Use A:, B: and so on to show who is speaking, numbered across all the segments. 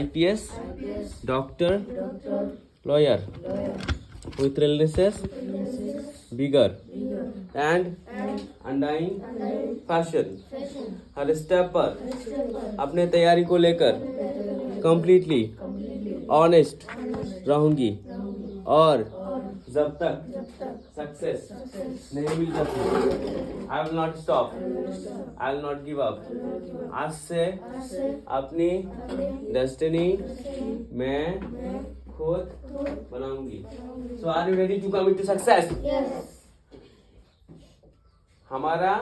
A: IPS, doctor, lawyer, with illnesses bigger and undying fashion. Her step पर अपने तैयारी को लेकर completely honest रहूंगी और जब तक सक्सेस नहीं मिल जाती I will not stop, I will not give up. आज से अपनी डेस्टिनी मैं खुद बनाऊंगी। So are you ready to commit to success? हमारा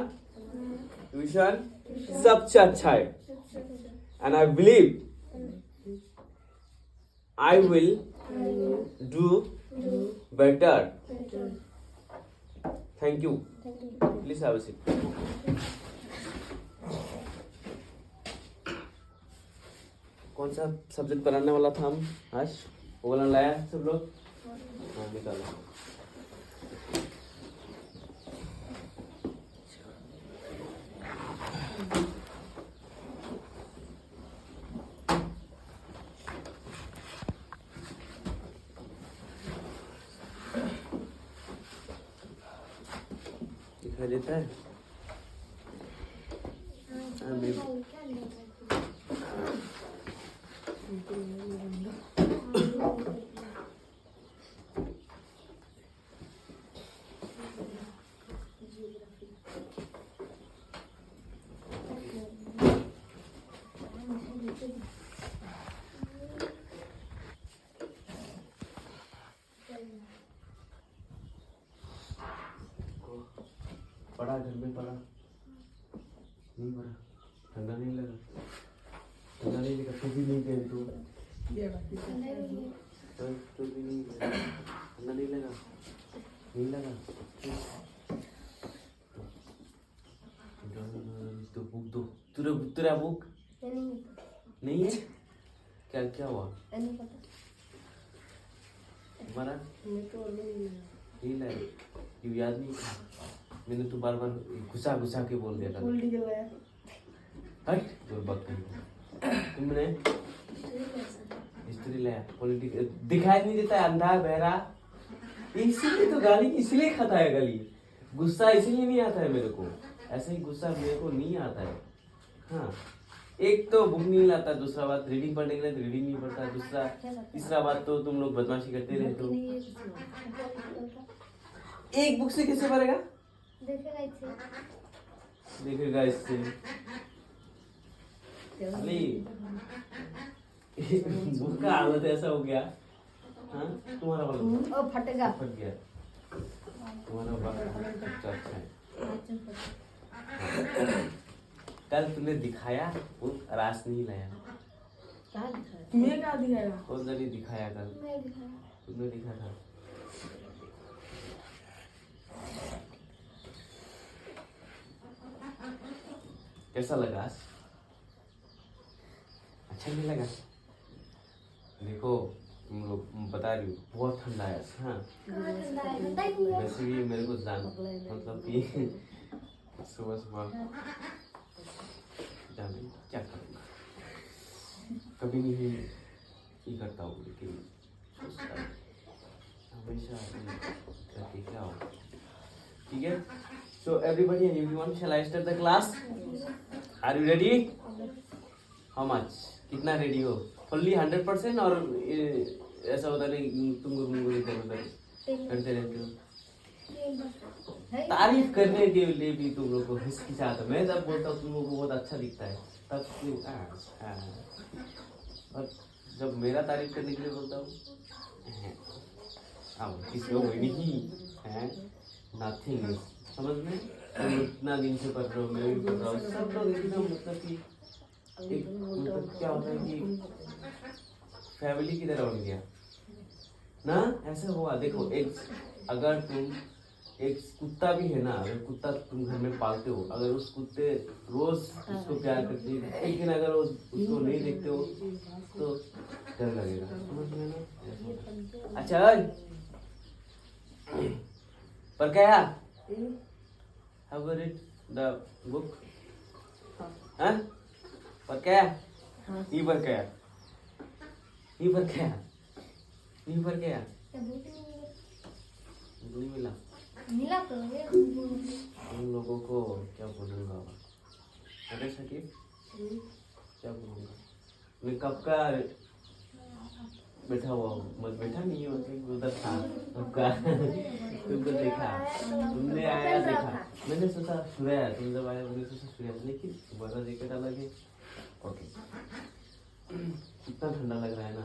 A: विजन सबसे अच्छा है and I believe I will do better. Thank you. Please have a seat. कौन सा सब्जेक्ट पढ़ाने वाला था हम आज? वो वाला लाया सब लोग? हाँ निकालो। दिखाई देता है? पढ़ा घर में पढ़ा नहीं पढ़ा, ठंडा नहीं लगा, ठंडा नहीं लगा, टोपी नहीं पहन तू, टोपी नहीं पहन, ठंडा नहीं लगा, नहीं लगा, तो बुक दो, तेरा बुक नहीं है? क्या क्या हुआ? तुम्हारा नहीं लाया, क्यों याद नहीं था? मैंने तो बार बार घुसा घुसा के बोल दिया था। हट जोर बात कहीं तुमने हिस्ट्री लाया, पॉलिटिक्स दिखाई नहीं देता है, अंधा बहरा, इसीलिए तो गाली इसलिए खाता है गाली, गुस्सा इसलिए नहीं आता है मेरे को, ऐसे ही गुस्सा मेरे को नहीं आता है। हाँ एक तो बुक नहीं लाता, दूसरा बात रीडिंग पढ़ने के लिए तो रीडिंग नहीं पढ़ता, दूसरा तीसरा बात तो तुम लोग बदमाशी करते रहते हो। एक बुक से कैसे पढ़ेगा? देखेगा इससे अली बुक का हालत ऐसा हो गया। हाँ तुम्हारा वाला फटेगा, फट गया तुम्हारा वाला। अच्छा है कल तुमने दिखाया वो रास नहीं लाया,
B: तुम्हें क्या दिखाया?
A: उस दिन दिखाया कल तुमने दिखा था। कैसा लगा? अच्छा नहीं लगा? देखो तुम लोग बता रही हो बहुत ठंडा है। हाँ वैसे भी मेरे को जान मतलब कि सुबह सुबह जाने क्या करूँगा, कभी नहीं ये करता हूँ लेकिन सोचता हमेशा करके क्या हो। ठीक है, so everybody and everyone, shall I start the class? Are you ready? How much? कितना रेडी हो? Fully 100% और ऐसा होता नहीं तुम गुरगुरी करते रहते हो? तारीफ करने के लिए भी तुम लोग को हिचकिचाता। मैं जब बोलता हूँ तुम लोग को बहुत अच्छा दिखता है तब क्यों? और जब मेरा तारीफ करने के लिए बोलता हूँ अब किसी को वही नहीं है, नथिंग समझ में। तुम इतना दिन से पढ़ रहे हो, मैं भी पढ़ रहा हूँ, सब लोग एकदम मतलब कि एक मतलब क्या होता है कि फैमिली की तरह बन गया ना, ऐसा हुआ। देखो एक अगर तुम एक कुत्ता भी है ना, अगर कुत्ता तुम घर में पालते हो, अगर उस कुत्ते रोज उसको प्यार करते हो, एक दिन अगर उसको नहीं देखते हो तो डर लगेगा, समझ में ना। अच्छा पर क्या have you read the book? हाँ पर क्या ये पर क्या ये पर क्या ये पर क्या
C: क्या भूख नहीं
A: नहीं मिला
C: मिला तो है
A: उन लोगों को क्या बोलूँगा अरे शकीब क्या बोलूँगा मैं कब का बैठा हुआ हूँ मत बैठा नहीं है मतलब उधर था आपका तुमको देखा तुमने आया देखा मैंने सोचा सूर्या तुम जब आया मैंने सोचा सूर्या लेकिन तुम्हारा जैकेट अलग है ओके कितना ठंडा लग रहा है ना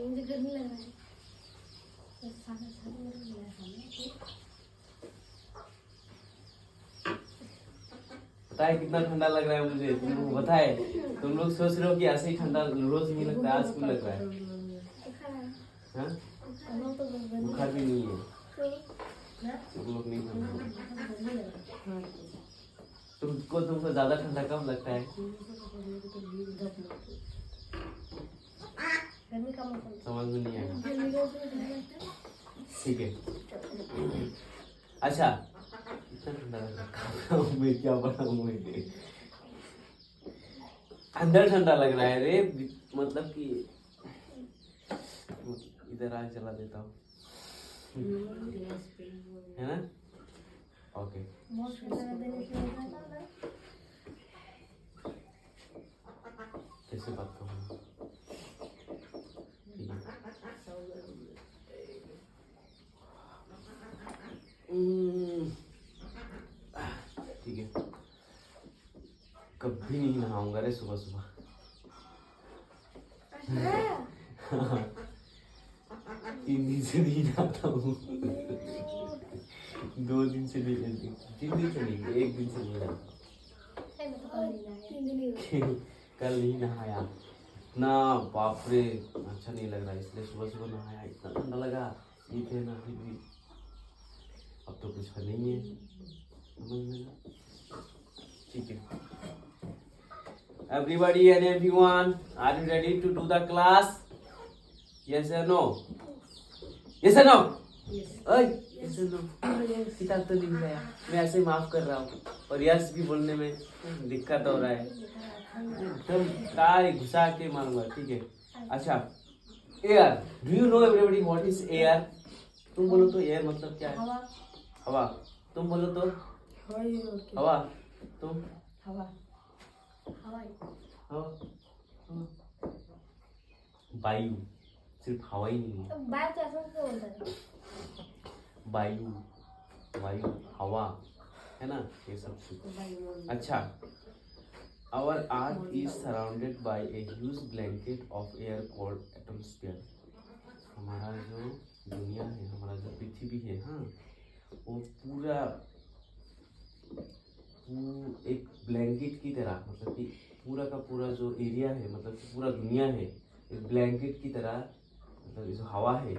C: मुझे गर्मी लग रहा है सादा सादा लग रहा है
A: पता है कितना ठंडा लग रहा है मुझे तुम लोग बताए तुम लोग सोच रहे हो कि ऐसे ही ठंडा रोज नहीं लगता है आज क्यों लग रहा है हाँ? बुखार भी नहीं है तुम लोग नहीं समझ तुमको ज्यादा ठंडा कब लगता है
C: गर्मी का मौसम
A: समझ में नहीं आएगा ठीक है अच्छा इतना ठंडा लग रहा है मैं क्या बनाऊं मैं अंदर ठंडा लग रहा है रे मतलब कि इधर आग जला देता हूँ है ना ओके कैसे बात करूँ ठीक है कभी नहीं नहाऊंगा रे सुबह सुबह तीन दिन से नहीं नहाता हूँ 2 दिन से नहीं 3 दिन से नहीं 1 दिन से नहीं नहाता कल नहीं नहाया इतना बाप रे अच्छा नहीं लग रहा इसलिए सुबह सुबह नहाया इतना ठंडा लगा ये थे ना फिर भी अब तो कुछ नहीं है समझ में ना ठीक है everybody and everyone are you ready to do the class yes or no yes or no ओए yes or no किताब तो लिख रहा है मैं ऐसे माफ कर रहा हूँ और यस भी बोलने में दिक्कत हो रहा है एकदम तार घुसा के मारूंगा ठीक है अच्छा air do you no everybody what is air तुम बोलो तो एयर मतलब क्या है हवा तुम बोलो तो हवा तुम
B: हवा
A: हवा वायु सिर्फ हवा ही नहीं है
C: बाहर तो ऐसा क्यों बोलता है
A: वायु वायु हवा है ना ये सब चीज अच्छा our earth is surrounded by a huge blanket of air called atmosphere हमारा जो दुनिया है हमारा जो पृथ्वी है हाँ वो पूरा एक ब्लैंकेट की तरह मतलब कि पूरा का पूरा जो एरिया है मतलब कि पूरा दुनिया है एक ब्लैंकेट की तरह मतलब जो हवा है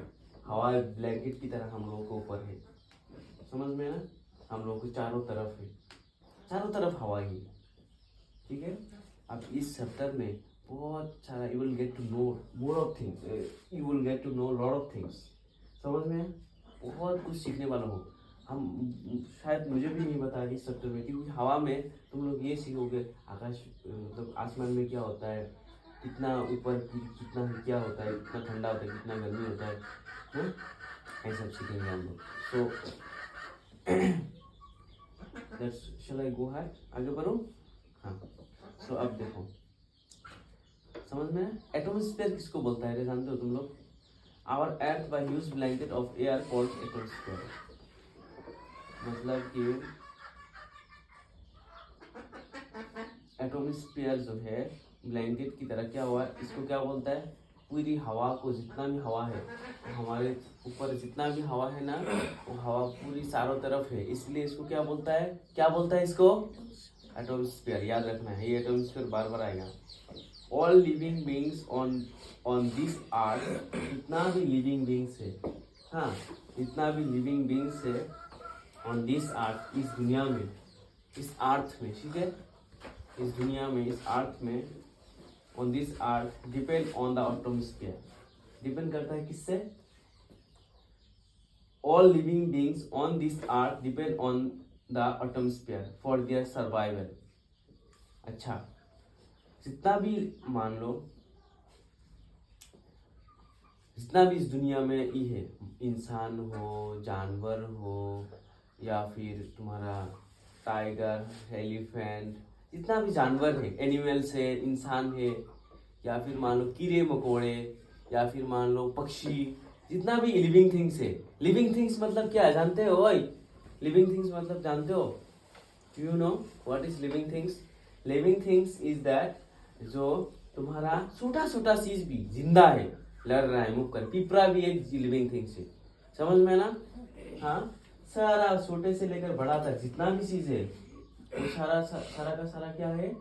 A: हवा एक ब्लैंकेट की तरह हम लोगों के ऊपर है समझ में ना हम लोगों को चारों तरफ हवा ही है ठीक है अब इस चैप्टर में बहुत सारा you will get to know more of things you will get to know lot of things समझ में बहुत कुछ सीखने वाला हो हम शायद मुझे भी नहीं बता इस चैप्टर में क्योंकि हवा में तुम लोग ये सीखोगे आकाश मतलब आसमान में क्या होता है कितना ऊपर कितना क्या होता है कितना ठंडा होता है कितना गर्मी होता है ये सब सीखेंगे हम लोग सो दैट्स शैल आई गो हाय आगे बढ़ो हाँ सो अब देखो समझ में एटमॉस्फेयर किसको बोलता है जानते हो तुम लोग our earth by huge blanket of air called atmosphere मतलब कि एटमॉस्फेयर जो है ब्लैंकेट की तरह क्या हुआ इसको क्या बोलता है पूरी हवा को जितना भी हवा है हमारे ऊपर जितना भी हवा है ना वो हवा पूरी चारों तरफ है इसलिए इसको क्या बोलता है इसको एटमॉस्फेयर याद रखना है ये एटमॉस्फेयर बार बार आएगा all living beings on this earth जितना भी लिविंग बीइंग्स है हाँ जितना भी लिविंग बीइंग्स है ऑन दिस अर्थ इस दुनिया में इस अर्थ में ठीक है इस दुनिया में इस अर्थ में on this earth depend on the atmosphere depend करता है किससे all living beings on this earth depend on the atmosphere for their survival अच्छा जितना भी मान लो जितना भी इस दुनिया में ये है, इंसान हो, जानवर हो, या फिर तुम्हारा टाइगर, एलिफेंट, जितना भी जानवर है, एनिमल्स है, इंसान है, या फिर मान लो कीड़े मकोड़े, या फिर मान लो पक्षी, जितना भी लिविंग थिंग्स है। लिविंग थिंग्स मतलब क्या है जानते हो? ओए, लिविंग थिंग्स मतलब जानते हो? You know what is living things? Living things is that जो तुम्हारा छोटा छोटा चीज भी जिंदा है, लड़ रहा है, मूव कर, पिपरा भी एक लिविंग थिंग्स है, समझ में ना? हाँ, सारा छोटे से लेकर बड़ा तक जितना भी चीज है वो सारा सारा का सारा क्या है?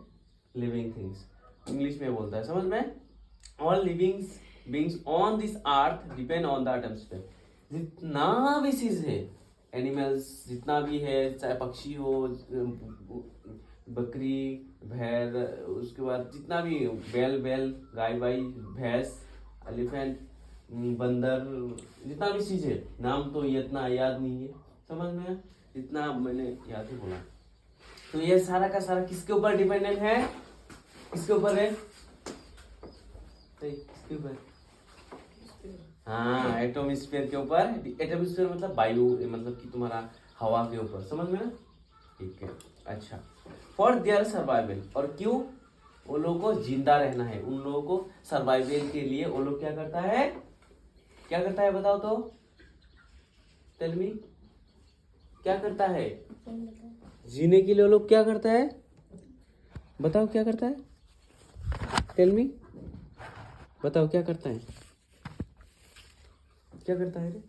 A: Living things. इंग्लिश में बोलता है, समझ में? All living beings on this earth depend on the atmosphere. जितना भी चीज है, एनिमल्स जितना भी है, चाहे पक्षी हो, बकरी, भेड़, उसके बाद जितना भी बैल, गाय बाई, भैंस, एलिफेंट, बंदर, जितना भी चीज है, नाम तो ये इतना याद नहीं है, समझ में? जितना मैंने याद ही बोला। तो ये सारा का सारा किसके ऊपर डिपेंडेंट है? किसके ऊपर है? किसके ऊपर? हाँ, एटमॉस्फेयर के ऊपर। एटमॉस्फेयर मतलब वायु, मतलब कि तुम्हारा हवा के ऊपर, समझ में ना? ठीक है, अच्छा। फॉर देयर सर्वाइवल, और क्यों? वो लोगों को जिंदा रहना है, उन लोगों को सर्वाइवल के लिए वो लोग क्या करता है? क्या करता है बताओ तो? टेल मी, क्या करता है? जीने के लिए वो लोग क्या करता है? बताओ क्या करता है? टेल मी, बताओ क्या करता है? क्या करता है रे?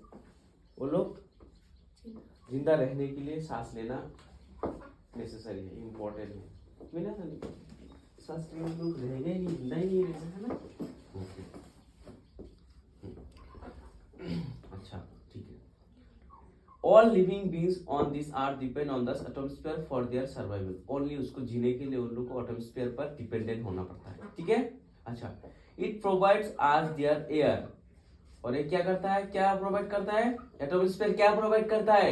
A: वो लोग जिंदा रहने के लिए सांस लेना नेसेसरी है, इम्पोर्टेंट है। मिला था नहीं, सांस के लोग रहेंगे ही नहीं, जिंदा ही नहीं रह सकते ना। अच्छा, ठीक है। All living beings on this earth depend on the atmosphere for their survival. Only उसको जीने के लिए उन लोग को एटमॉस्फेयर पर डिपेंडेंट होना पड़ता है, ठीक है? अच्छा, it provides us their air, और ये क्या करता है? क्या प्रोवाइड करता है? एटमॉस्फेयर क्या प्रोवाइड करता है?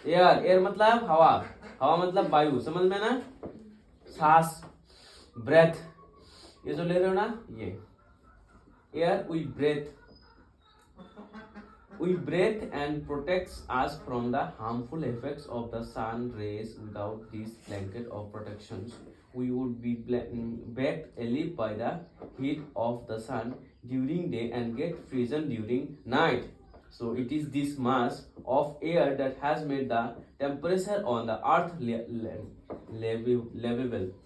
A: एयर। एयर मतलब हवा, हवा मतलब वायु, समझ में ना? सांस, ब्रेथ, ये जो ले रहे हो ना, ये air we breathe and protects us from the harmful effects of the sun rays. Without this blanket of protections, we would be baked alive by the heat of the sun during day and get frozen during night. So it is this mass of air that has made the temperature on the earth livable.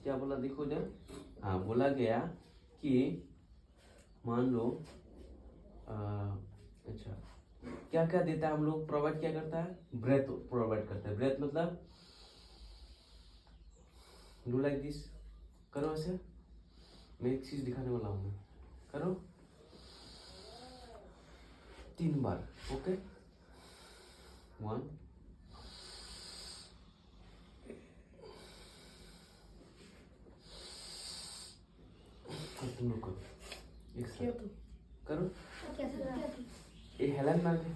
A: क्या बोला देखो जरा? हाँ, बोला गया कि मान लो अच्छा, क्या क्या देता है हम लोग? प्रोवाइड क्या करता है? ब्रेथ प्रोवाइड करता है। ब्रेथ मतलब डू लाइक दिस, करो ऐसे, मैं एक चीज दिखाने वाला हूँ, करो 3 बार, ओके? 1 तुम लोग करो, एक साथ करो। ये हेलन ना दे,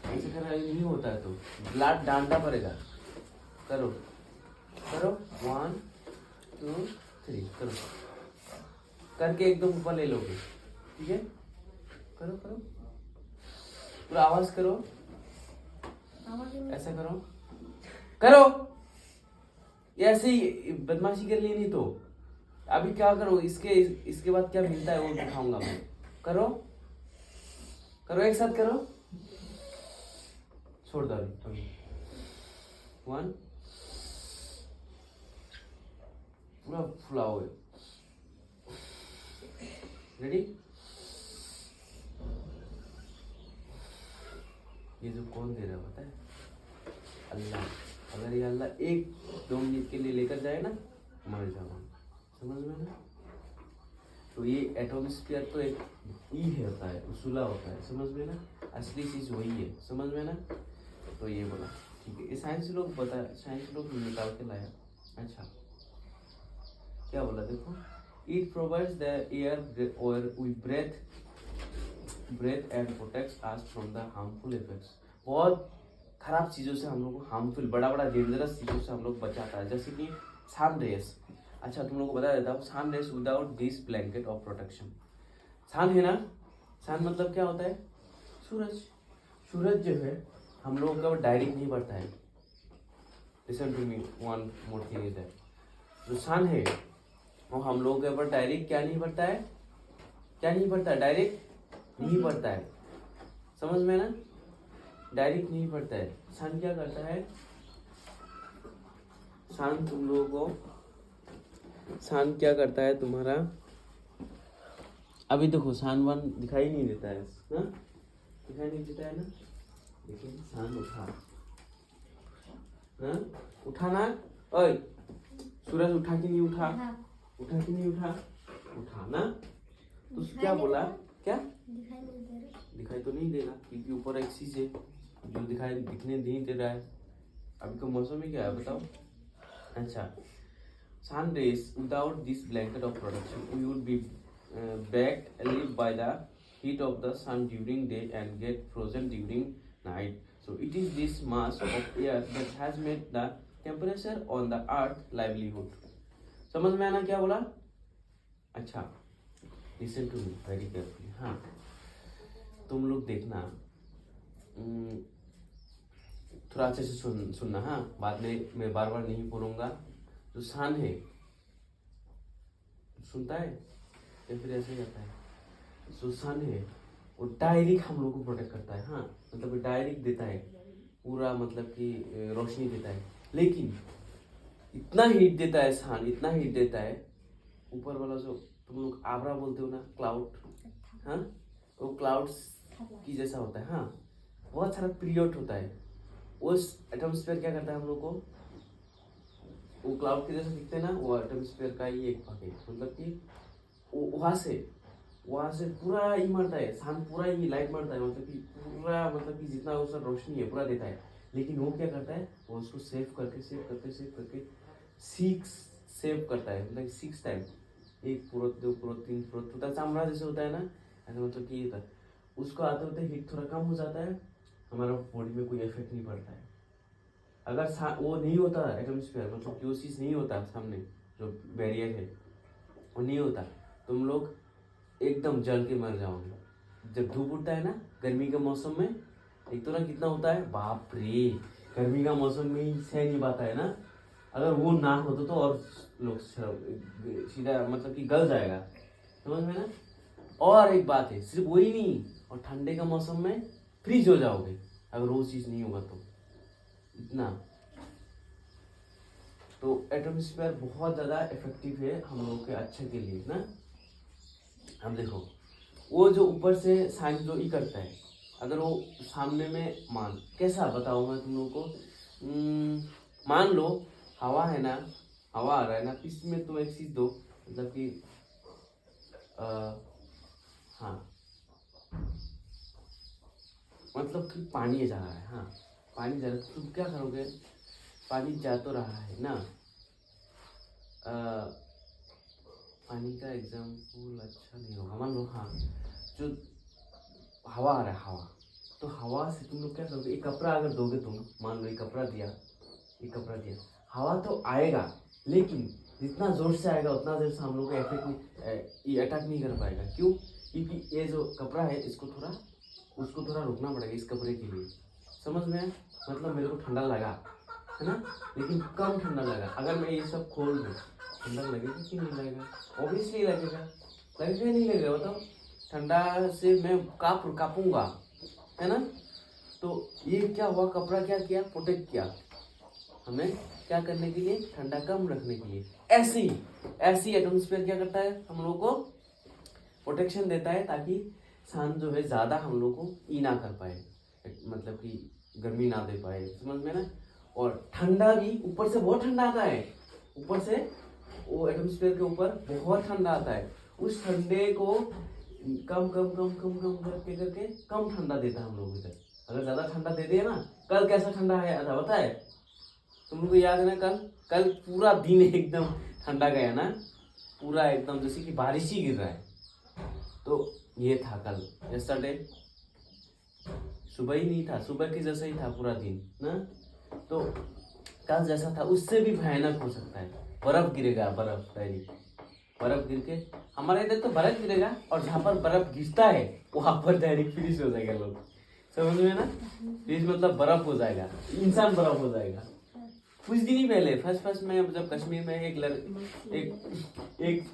A: ऐसे करना नहीं होता है, तो ब्लड डालना पड़ेगा। करो करो, 1 2 3, करो, करके एकदम ऊपर ले लोगे, ठीक है? करो करो, पूरा आवाज करो, ऐसा करो, करो। ये ऐसे ही बदमाशी कर ली नहीं तो अभी क्या करो? इसके बाद क्या मिलता है वो दिखाऊंगा मैं। करो करो, एक साथ करो, छोड़ दो अभी। 1, पूरा फुलाओ, रेडी? ये जो कौन दे रहा है पता है? अल्लाह। अगर ये अल्लाह 1-2 मिनट के लिए लेकर जाए ना, मर जाओ, समझ में ना? तो ये एटमॉस्फेयर तो एक ई होता है, उसूला होता है, समझ में ना? असली चीज वही है, समझ में ना? तो ये बोला, ठीक है? ये साइंस लोग निकाल के लाया। अच्छा, क्या बोला देखो? इट प्रोवाइड्स द एयर और we breathe and protects us from the harmful effects. बहुत खराब चीजों से हम लोग को, हार्मफुल बड़ा डेंजरस चीजों से हम लोग बचाता है, जैसे कि सन रेस। अच्छा, तुम लोग को बता देता हूँ, sun rays without this blanket of protection, sun है ना, सन मतलब क्या होता है? सूरज। सूरज जो है हम लोगों का डायरेक्ट नहीं बढ़ता है। Listen to me, one more thing is that जो सन है वो हम लोगों के ऊपर डायरेक्ट क्या नहीं बढ़ता है? क्या नहीं बढ़ता? डायरेक्ट नहीं बढ़ता है। समझ में ना? डायरेक्ट नहीं बढ़ता है। सन क्या करता है? सन तुम लोगों को सन क्या करता है तुम्हारा? अभी देखो सन वन दिखाई नहीं देता है ना? दिखाई नहीं देता है ना? लेकिन सन उठा ना? उठा ना? ओए सूरज उठा कि नहीं उठा? उठा कि नहीं उठा? उठा ना? तो क्या बोला? क्या दिखाई तो नहीं देगा क्योंकि ऊपर एक चीज है जो दिखने नहीं दे रहा है। अभी का मौसम में क्या है बताओ? अच्छा, sun rays without this blanket of protection we would be baked alive by the heat of the sun during day and get frozen during night. So it is this mass of air that has made the temperature on the earth livelihood. समझ में आना क्या बोला? अच्छा, listen to me very carefully. हाँ, तुम लोग देखना, थोड़ा अच्छे से सुनना। हाँ, बाद में मैं बार बार नहीं बोलूँगा। जो सन है सुनता है या फिर ऐसे जाता है? जो सन है वो डायरेक्ट हम लोग को प्रोटेक्ट करता है। हाँ, मतलब डायरेक्ट देता है पूरा, मतलब कि रोशनी देता है। लेकिन इतना हीट देता है सन, इतना हीट देता है, ऊपर वाला जो तुम लोग आबरा बोलते हो ना, क्लाउड, हाँ, वो क्लाउड्स की जैसा होता है। हाँ, बहुत सारा पीरियड होता है। उस एटमॉस्फेयर क्या करता है हम लोग को? वो क्लाउड के जैसा दिखते हैं ना, वो एटमॉस्फेयर का ही एक भाग है। मतलब कि वहाँ से पूरा ही मरता है, सन पूरा ही लाइट मरता है, मतलब कि पूरा, मतलब कि जितना उसका रोशनी है पूरा देता है। लेकिन वो क्या करता है? वो उसको सेव करके सेव करता है, मतलब 6 टाइम, 1 परत 2 परत 3 परत, तो चामड़ा जैसे होता है ना, ऐसा मतलब कि ये था। उसको आते होते हीट थोड़ा कम हो जाता है, हमारा बॉडी में कोई इफेक्ट नहीं पड़ता है। अगर वो नहीं होता एटमॉस्फेयर, मतलब कि वो चीज़ नहीं होता सामने, जो बैरियर है वो नहीं होता, तुम लोग एकदम जल के मर जाओगे। जब धूप उठता है ना गर्मी के मौसम में, एक तो ना कितना होता है, बाप रे, गर्मी का मौसम में ही सह नहीं पाता है ना। अगर वो ना होता तो और लोग सीधा, मतलब कि गल जाएगा। समझ में ना? और एक बात है, सिर्फ वही नहीं, और ठंडे का मौसम में फ्रीज हो जाओगे अगर वो चीज़ नहीं होगा तो। इतना तो एटमॉस्फेयर बहुत ज़्यादा इफेक्टिव है हम लोगों के अच्छे के लिए ना। अब देखो, वो जो ऊपर से साइन जो ही करता है, अगर वो सामने में कैसा बताऊँ मैं तुम लोगों को? मान लो हवा है ना, हवा आ रहा है ना, इसमें तुम एक चीज़ दो, मतलब कि हाँ, मतलब कि पानी जा रहा है। हाँ, पानी जा रहा है, तुम क्या करोगे? पानी जा तो रहा है ना, पानी का एग्जाम्पल अच्छा नहीं होगा। मान लो हाँ, जो हवा आ रहा है, हवा, तो हवा से तुम लोग क्या करोगे? एक कपड़ा अगर दोगे तुम, मान लो एक कपड़ा दिया, हवा तो आएगा, लेकिन जितना जोर से आएगा उतना देर से हम लोग को अटैक नहीं कर पाएगा। क्यों? क्योंकि ये जो कपड़ा है उसको थोड़ा रोकना पड़ेगा इस कपड़े के लिए। समझ में? मतलब मेरे को ठंडा लगा है ना, लेकिन कम ठंडा लगा। अगर मैं ये सब खोल दूँ, ठंडा लगेगा कि नहीं लगेगा? ऑब्वियसली लगेगा नहीं लगेगा? बताओ, ठंडा से मैं कापूंगा, है ना। तो ये क्या हुआ? कपड़ा क्या किया? प्रोटेक्ट किया हमें, क्या करने के लिए? ठंडा कम रखने के लिए। ऐसी एटमॉस्फेयर क्या करता है? हम लोग को प्रोटेक्शन देता है, ताकि सन जो है ज़्यादा हम लोग को ना कर पाए, मतलब कि गर्मी ना दे पाए। समझ में ना? और ठंडा भी ऊपर से बहुत ठंडा आता है, ऊपर से वो एटमॉस्फेयर के ऊपर बहुत ठंडा आता है। उस ठंडे को कम करके कम ठंडा देता है हम लोगों को। अगर ज़्यादा ठंडा दे दिया ना, कल कैसा ठंडा है था पता है तुम लोग को? याद है ना? कल पूरा दिन एकदम ठंडा गया ना, पूरा एकदम जैसे कि बारिश ही गिर रहा है। तो ये था कल, यस्टरडे सुबह ही नहीं था, सुबह के जैसा ही था पूरा दिन ना। तो कल जैसा था उससे भी भयानक हो सकता है, बर्फ गिरेगा, बर्फ डायरेक्ट, बर्फ गिर के हमारे इधर तो बर्फ गिरेगा और जहाँ पर बर्फ गिरता है वहां पर डायरेक्ट फ्रीज हो जाएगा लोग, समझ में ना। फ्रीज मतलब बर्फ हो जाएगा, इंसान बर्फ हो जाएगा। कुछ दिन ही पहले फर्स्ट में जब कश्मीर में एक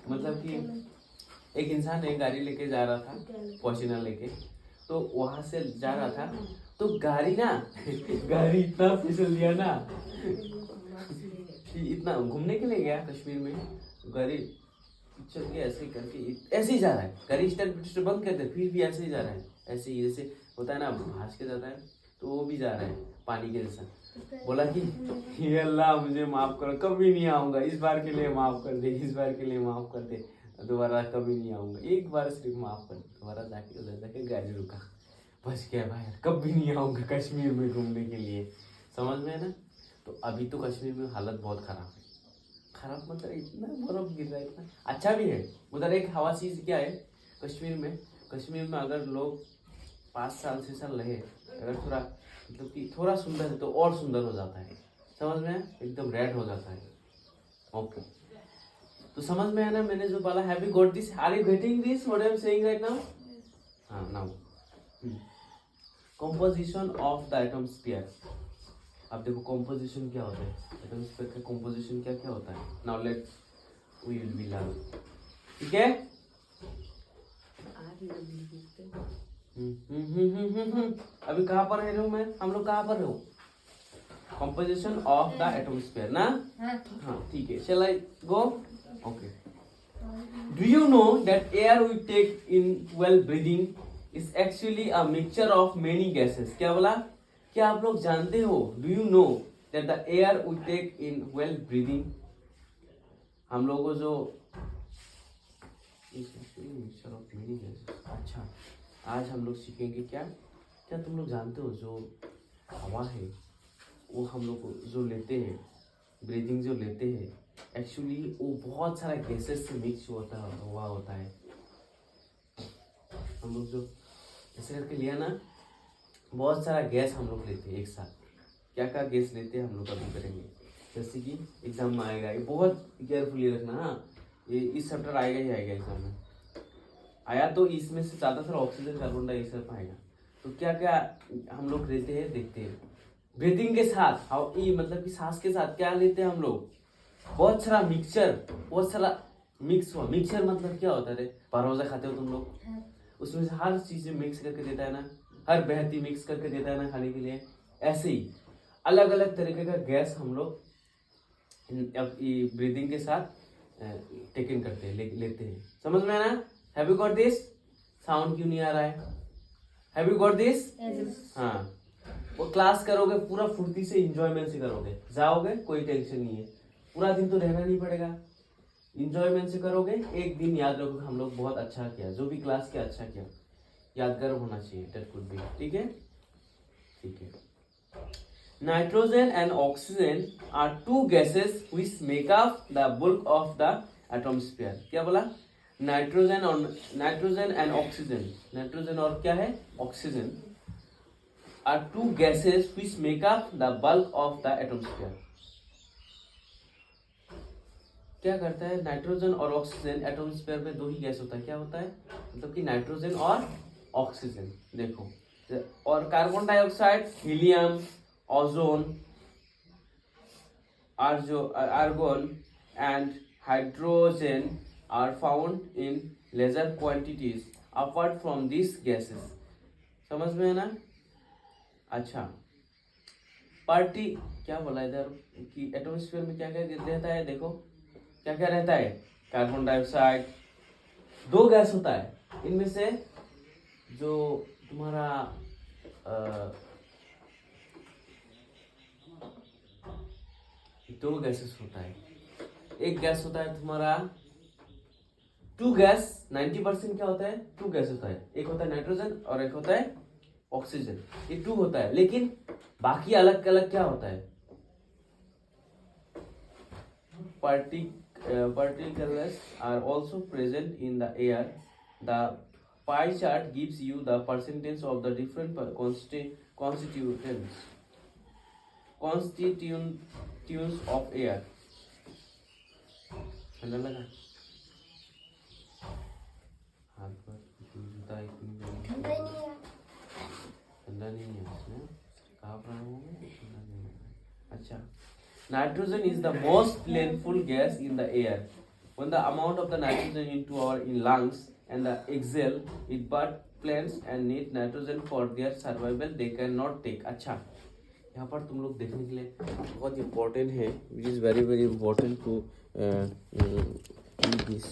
A: मतलब कि एक इंसान एक गाड़ी लेके जा रहा था, पॉसिना लेके, तो वहां से जा रहा था तो गाड़ी इतना फिसल दिया ना कि इतना घूमने के लिए गया कश्मीर में, गाड़ी चल के ऐसे करके ऐसे ही जा रहा है, गाड़ी स्टार्ट बंद कर दे फिर भी ऐसे ही जा रहा है, ऐसे ही जैसे होता है ना भास के जाता है तो वो भी जा रहा है पानी के जैसा। बोला कि हे अल्लाह मुझे माफ करो, कभी नहीं आऊंगा, इस बार के लिए माफ कर दे, इस बार के लिए माफ कर दे, दोबारा कभी नहीं आऊंगा, एक बार सिर्फ माफ कर दे। दोबारा जाके उधर जाके गाड़ी रुका, बच गया भाई, कभी नहीं आऊंगा कश्मीर में घूमने के लिए, समझ में है ना। तो अभी तो कश्मीर में हालत बहुत खराब है, खराब मतलब इतना बर्फ गिर रहा है, इतना अच्छा भी है उधर। एक हवा चीज क्या है कश्मीर में अगर लोग 5 साल 6 साल रहे, अगर थोड़ा मतलब कि थोड़ा सुंदर है तो और सुंदर हो जाता है, समझ में है, एकदम रेड हो जाता है। ओके, तो समझ में है ना मैंने जो बोला। Have you got this, are you getting this what I am saying right now? हाँ, now composition of the atmosphere. अब देखो कंपोजिशन क्या होता है, एटम स्फीयर का कंपोजिशन क्या क्या होता है। Now let we will be learn, ठीक है। अभी कहाँ पर है मैं, हम लोग कहाँ पर हो, composition of the atmosphere ना। हाँ ठीक है, shall I go? Okay. Do you know that air we take in while breathing is actually a mixture of many gases? क्या बोला? क्या आप लोग जानते हो, do you know that the air we take in while breathing, हम लोगों को जो मिक्सचर ऑफ मेनी गैसेस। अच्छा, आज हम लोग सीखेंगे क्या क्या तुम लोग जानते हो जो हवा है वो हम लोग जो लेते हैं, ब्रीदिंग जो लेते हैं, एक्चुअली वो बहुत सारा गैसेस से मिक्स हुआ होता है। हम लोग जो ऐसे करके लिया ना, बहुत सारा गैस हम लोग लेते हैं एक साथ। क्या क्या गैस लेते हैं हम लोग अभी करेंगे, जैसे कि एग्जाम में आएगा, ये बहुत केयरफुली रखना। हाँ, ये इस चैप्टर आएगा ही आएगा एग्जाम में, आया तो इसमें से ज़्यादातर ऑक्सीजन कार्बन डाइऑक्साइड आएगा। तो क्या क्या हम लोग लेते हैं देखते हैं। ब्रीदिंग के साथ मतलब कि सांस के साथ क्या लेते हैं हम लोग, बहुत सारा मिक्सचर, बहुत सारा मिक्स हुआ। मिक्सचर मतलब क्या होता है, परोसा खाते हो तुम लोग, उसमें से हर चीज़ मिक्स करके देता है ना, हर बहती मिक्स करके देता है ना खाने के लिए। ऐसे ही अलग अलग तरीके का गैस हम लोग ब्रीदिंग के साथ टेकन करते हैं, लेते हैं, समझ में ना। Have you got this? Sound क्यों नहीं आ रहा है? Have you got this? हाँ, वो क्लास करोगे पूरा फुर्ती से, इंजॉयमेंट से करोगे, जाओगे कोई टेंशन नहीं है, पूरा दिन तो रहना नहीं पड़ेगा, इंजॉयमेंट से करोगे। एक दिन याद रखोगे हम लोग बहुत अच्छा किया, जो भी क्लास किया अच्छा किया, यादगार होना चाहिए, दैट कुड बी, ठीक है ठीक है। Nitrogen and oxygen are two gases which make up the bulk of the atmosphere. क्या बोला? नाइट्रोजन एंड ऑक्सीजन, नाइट्रोजन और क्या है, oxygen, are two gases which make up the bulk of the atmosphere. क्या करता है नाइट्रोजन और oxygen, atmosphere में दो ही गैस होता है, क्या होता है, मतलब कि नाइट्रोजन और ऑक्सीजन। देखो, और carbon dioxide, helium, ozone, argon and hydrogen are found in lesser quantities apart from these gases। समझ में है ना। अच्छा, पार्टी क्या बोला इधर कि एटमॉस्फेयर में क्या क्या रहता है, देखो क्या क्या रहता है, कार्बन डाइऑक्साइड, दो गैस होता है, इनमें से जो तुम्हारा दो गैसेस होता है। एक गैस होता है तुम्हारा टू गैस, 90% क्या होता है, टू गैस होता है, एक होता है नाइट्रोजन और एक होता है ऑक्सीजन, ये टू होता है। लेकिन बाकी अलग अलग क्या होता है, particles are also present in the air। The pie chart gives you the percentage of the different constituents of air। लगा हाथ पर जूता इतनी
C: ठंडा ही नहीं है।
A: ठंडा नहीं है इसमें, कहाँ पर होंगे ठंडा नहीं है। अच्छा, nitrogen is the most plentiful gas in the air. When the amount of the nitrogen into our in lungs and the exhale, it but plants and need nitrogen for their survival. They cannot take. अच्छा, यहाँ पर तुम लोग देखने के लिए बहुत important है, which is very very important to eat this.